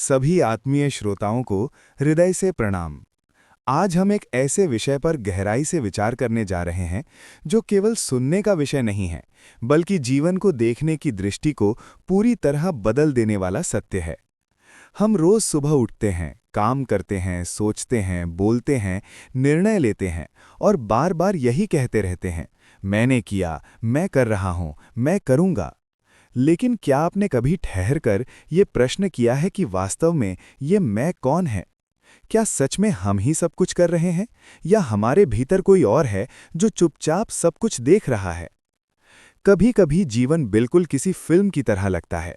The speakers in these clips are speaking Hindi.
सभी आत्मीय श्रोताओं को हृदय से प्रणाम। आज हम एक ऐसे विषय पर गहराई से विचार करने जा रहे हैं जो केवल सुनने का विषय नहीं है, बल्कि जीवन को देखने की दृष्टि को पूरी तरह बदल देने वाला सत्य है। हम रोज सुबह उठते हैं, काम करते हैं, सोचते हैं, बोलते हैं, निर्णय लेते हैं और बार बार यही कहते रहते हैं, मैंने किया, मैं कर रहा हूं, मैं करूंगा। लेकिन क्या आपने कभी ठहरकर ये प्रश्न किया है कि वास्तव में ये मैं कौन है? क्या सच में हम ही सब कुछ कर रहे हैं या हमारे भीतर कोई और है जो चुपचाप सब कुछ देख रहा है? कभी-कभी जीवन बिल्कुल किसी फिल्म की तरह लगता है।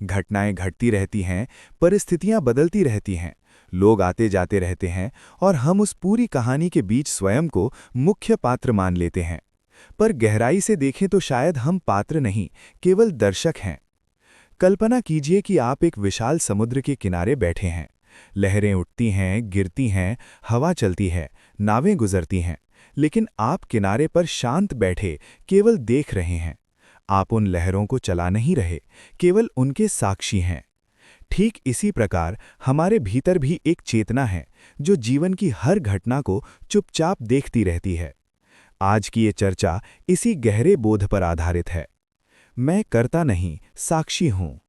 घटनाएं घटती रहती हैं, परिस्थितियां बदलती रहती हैं, लोग आते जाते रहते हैं और हम उस पूरी कहानी के बीच स्वयं को मुख्य पात्र मान लेते हैं। पर गहराई से देखें तो शायद हम पात्र नहीं, केवल दर्शक हैं। कल्पना कीजिए कि आप एक विशाल समुद्र के किनारे बैठे हैं। लहरें उठती हैं, गिरती हैं, हवा चलती है, नावें गुजरती हैं, लेकिन आप किनारे पर शांत बैठे केवल देख रहे हैं। आप उन लहरों को चला नहीं रहे, केवल उनके साक्षी हैं। ठीक इसी प्रकार हमारे भीतर भी एक चेतना है जो जीवन की हर घटना को चुपचाप देखती रहती है। आज की ये चर्चा इसी गहरे बोध पर आधारित है। मैं करता नहीं, साक्षी हूं।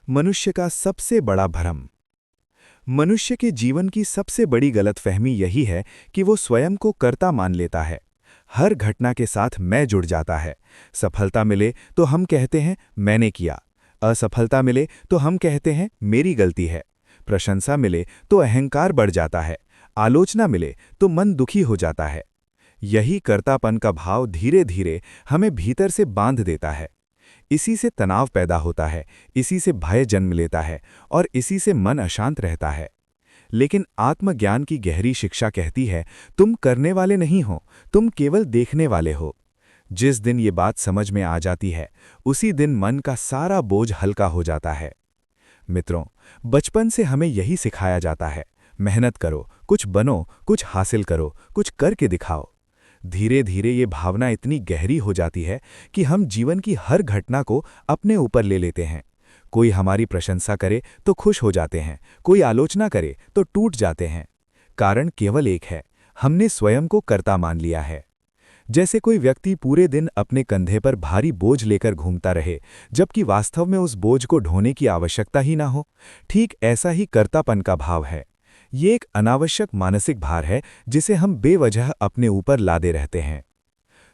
मनुष्य का सबसे बड़ा भ्रम। मनुष्य के जीवन की सबसे बड़ी गलतफहमी यही है कि वो स्वयं को कर्ता मान लेता है। हर घटना के साथ मैं जुड़ जाता है। सफलता मिले तो हम कहते हैं मैंने किया, असफलता मिले तो हम कहते हैं मेरी गलती है, प्रशंसा मिले तो अहंकार बढ़ जाता है, आलोचना मिले तो मन दुखी हो जाता है। यही कर्तापन का भाव धीरे धीरे हमें भीतर से बांध देता है। इसी से तनाव पैदा होता है, इसी से भय जन्म लेता है और इसी से मन अशांत रहता है। लेकिन आत्मज्ञान की गहरी शिक्षा कहती है, तुम करने वाले नहीं हो, तुम केवल देखने वाले हो। जिस दिन ये बात समझ में आ जाती है, उसी दिन मन का सारा बोझ हल्का हो जाता है। मित्रों, बचपन से हमें यही सिखाया जाता है, मेहनत करो, कुछ बनो, कुछ हासिल करो, कुछ करके दिखाओ। धीरे धीरे ये भावना इतनी गहरी हो जाती है कि हम जीवन की हर घटना को अपने ऊपर ले लेते हैं। कोई हमारी प्रशंसा करे तो खुश हो जाते हैं, कोई आलोचना करे तो टूट जाते हैं। कारण केवल एक है, हमने स्वयं को कर्ता मान लिया है। जैसे कोई व्यक्ति पूरे दिन अपने कंधे पर भारी बोझ लेकर घूमता रहे, जबकि वास्तव में उस बोझ को ढोने की आवश्यकता ही ना हो। ठीक ऐसा ही कर्तापन का भाव है। ये एक अनावश्यक मानसिक भार है जिसे हम बेवजह अपने ऊपर लादे रहते हैं।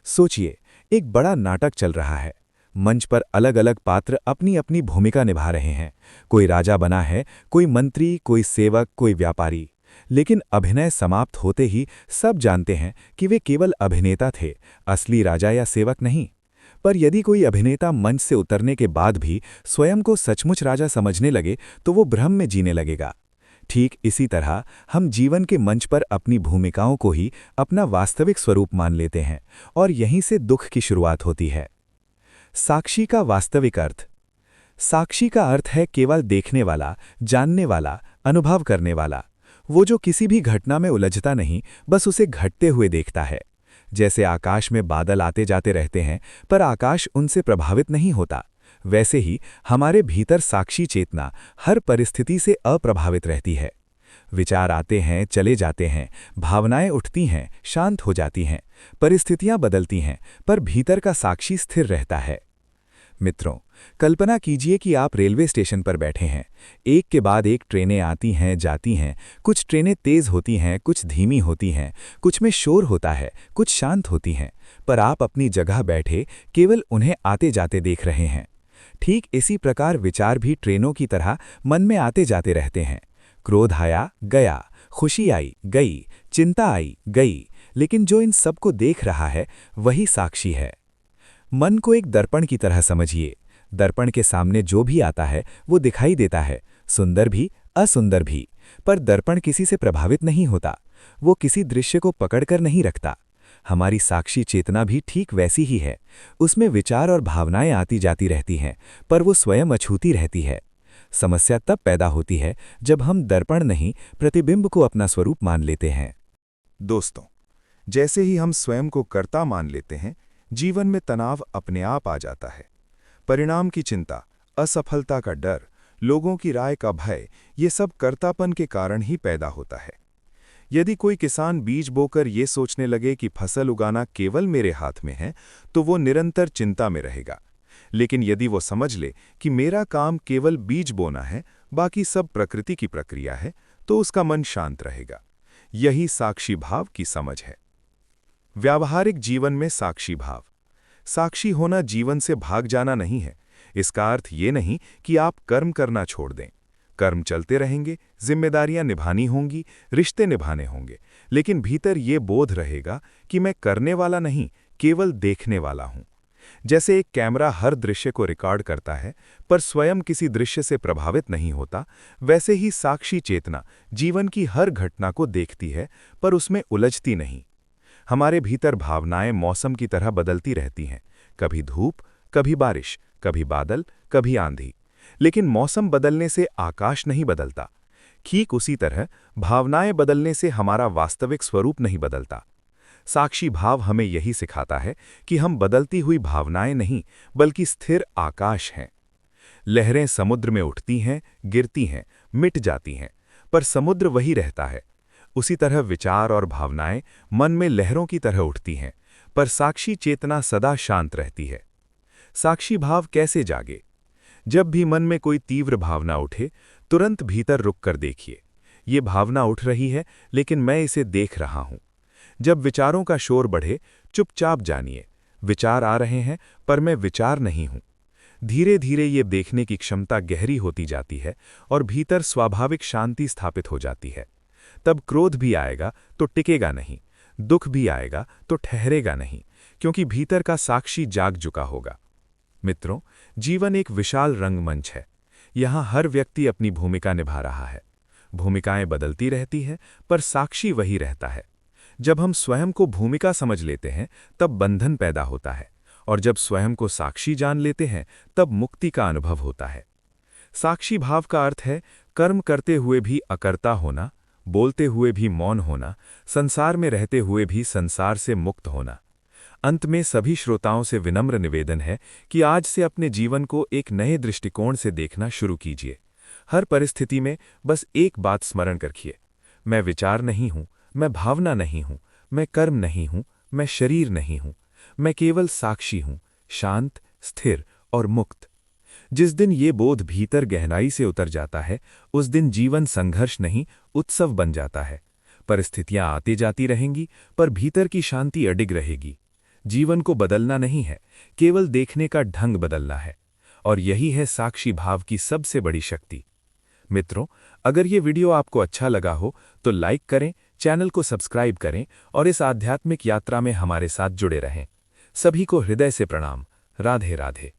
सोचिए, एक बड़ा नाटक चल रहा है। मंच पर अलग अलग पात्र अपनी अपनी भूमिका निभा रहे हैं। कोई राजा बना है, कोई मंत्री, कोई सेवक, कोई व्यापारी। लेकिन अभिनय समाप्त होते ही सब जानते हैं कि वे केवल अभिनेता थे, असली राजा या सेवक नहीं। पर यदि कोई अभिनेता मंच से उतरने के बाद भी स्वयं को सचमुच राजा समझने लगे तो वो भ्रम में जीने लगेगा। ठीक इसी तरह हम जीवन के मंच पर अपनी भूमिकाओं को ही अपना वास्तविक स्वरूप मान लेते हैं और यहीं से दुख की शुरुआत होती है। साक्षी का वास्तविक अर्थ। साक्षी का अर्थ है केवल देखने वाला, जानने वाला, अनुभव करने वाला। वो जो किसी भी घटना में उलझता नहीं, बस उसे घटते हुए देखता है। जैसे आकाश में बादल आते जाते रहते हैं, पर आकाश उनसे प्रभावित नहीं होता, वैसे ही हमारे भीतर साक्षी चेतना हर परिस्थिति से अप्रभावित रहती है। विचार आते हैं, चले जाते हैं, भावनाएं उठती हैं, शांत हो जाती हैं, परिस्थितियां बदलती हैं, पर भीतर का साक्षी स्थिर रहता है। मित्रों, कल्पना कीजिए कि आप रेलवे स्टेशन पर बैठे हैं। एक के बाद एक ट्रेनें आती हैं, जाती हैं। कुछ ट्रेनें तेज होती हैं, कुछ धीमी होती हैं, कुछ में शोर होता है, कुछ शांत होती हैं, पर आप अपनी जगह बैठे केवल उन्हें आते जाते देख रहे हैं। ठीक इसी प्रकार विचार भी ट्रेनों की तरह मन में आते जाते रहते हैं। क्रोध आया, गया, खुशी आई, गई, चिंता आई, गई, लेकिन जो इन सबको देख रहा है वही साक्षी है। मन को एक दर्पण की तरह समझिए। दर्पण के सामने जो भी आता है वो दिखाई देता है, सुंदर भी, असुंदर भी। पर दर्पण किसी से प्रभावित नहीं होता, वो किसी दृश्य को पकड़कर नहीं रखता। हमारी साक्षी चेतना भी ठीक वैसी ही है। उसमें विचार और भावनाएं आती जाती रहती हैं, पर वो स्वयं अछूती रहती है। समस्या तब पैदा होती है जब हम दर्पण नहीं, प्रतिबिंब को अपना स्वरूप मान लेते हैं। दोस्तों, जैसे ही हम स्वयं को कर्ता मान लेते हैं, जीवन में तनाव अपने आप आ जाता है। परिणाम की चिंता, असफलता का डर, लोगों की राय का भय, ये सब कर्तापन के कारण ही पैदा होता है। यदि कोई किसान बीज बोकर ये सोचने लगे कि फसल उगाना केवल मेरे हाथ में है, तो वो निरंतर चिंता में रहेगा। लेकिन यदि वो समझ ले कि मेरा काम केवल बीज बोना है, बाकी सब प्रकृति की प्रक्रिया है, तो उसका मन शांत रहेगा। यही साक्षी भाव की समझ है। व्यावहारिक जीवन में साक्षी भाव। साक्षी होना जीवन से भाग जाना नहीं है। इसका अर्थ ये नहीं कि आप कर्म करना छोड़ दें। कर्म चलते रहेंगे, जिम्मेदारियां निभानी होंगी, रिश्ते निभाने होंगे, लेकिन भीतर ये बोध रहेगा कि मैं करने वाला नहीं, केवल देखने वाला हूं। जैसे एक कैमरा हर दृश्य को रिकॉर्ड करता है, पर स्वयं किसी दृश्य से प्रभावित नहीं होता, वैसे ही साक्षी चेतना जीवन की हर घटना को देखती है, पर उसमें उलझती नहीं। हमारे भीतर भावनाएं मौसम की तरह बदलती रहती हैं, कभी धूप, कभी बारिश, कभी बादल, कभी आंधी। लेकिन मौसम बदलने से आकाश नहीं बदलता। ठीक उसी तरह भावनाएं बदलने से हमारा वास्तविक स्वरूप नहीं बदलता। साक्षी भाव हमें यही सिखाता है कि हम बदलती हुई भावनाएं नहीं, बल्कि स्थिर आकाश हैं। लहरें समुद्र में उठती हैं, गिरती हैं, मिट जाती हैं, पर समुद्र वही रहता है। उसी तरह विचार और भावनाएं मन में लहरों की तरह उठती हैं, पर साक्षी चेतना सदा शांत रहती है। साक्षी भाव कैसे जागे? जब भी मन में कोई तीव्र भावना उठे, तुरंत भीतर रुक कर देखिए। ये भावना उठ रही है, लेकिन मैं इसे देख रहा हूं। जब विचारों का शोर बढ़े, चुपचाप जानिए, विचार आ रहे हैं, पर मैं विचार नहीं हूं। धीरे धीरे ये देखने की क्षमता गहरी होती जाती है और भीतर स्वाभाविक शांति स्थापित हो जाती है। तब क्रोध भी आएगा तो टिकेगा नहीं, दुख भी आएगा तो ठहरेगा नहीं, क्योंकि भीतर का साक्षी जाग चुका होगा। मित्रों, जीवन एक विशाल रंगमंच है। यहाँ हर व्यक्ति अपनी भूमिका निभा रहा है। भूमिकाएं बदलती रहती हैं, पर साक्षी वही रहता है। जब हम स्वयं को भूमिका समझ लेते हैं, तब बंधन पैदा होता है, और जब स्वयं को साक्षी जान लेते हैं, तब मुक्ति का अनुभव होता है। साक्षी भाव का अर्थ है कर्म करते हुए भी अकर्ता होना, बोलते हुए भी मौन होना, संसार में रहते हुए भी संसार से मुक्त होना। अंत में सभी श्रोताओं से विनम्र निवेदन है कि आज से अपने जीवन को एक नए दृष्टिकोण से देखना शुरू कीजिए। हर परिस्थिति में बस एक बात स्मरण रखिए, मैं विचार नहीं हूं, मैं भावना नहीं हूं, मैं कर्म नहीं हूं, मैं शरीर नहीं हूं, मैं केवल साक्षी हूं, शांत, स्थिर और मुक्त। जिस दिन ये बोध भीतर गहराई से उतर जाता है, उस दिन जीवन संघर्ष नहीं, उत्सव बन जाता है। परिस्थितियां आती जाती रहेंगी, पर भीतर की शांति अडिग रहेगी। जीवन को बदलना नहीं है, केवल देखने का ढंग बदलना है, और यही है साक्षी भाव की सबसे बड़ी शक्ति। मित्रों, अगर ये वीडियो आपको अच्छा लगा हो तो लाइक करें, चैनल को सब्सक्राइब करें और इस आध्यात्मिक यात्रा में हमारे साथ जुड़े रहें। सभी को हृदय से प्रणाम। राधे राधे।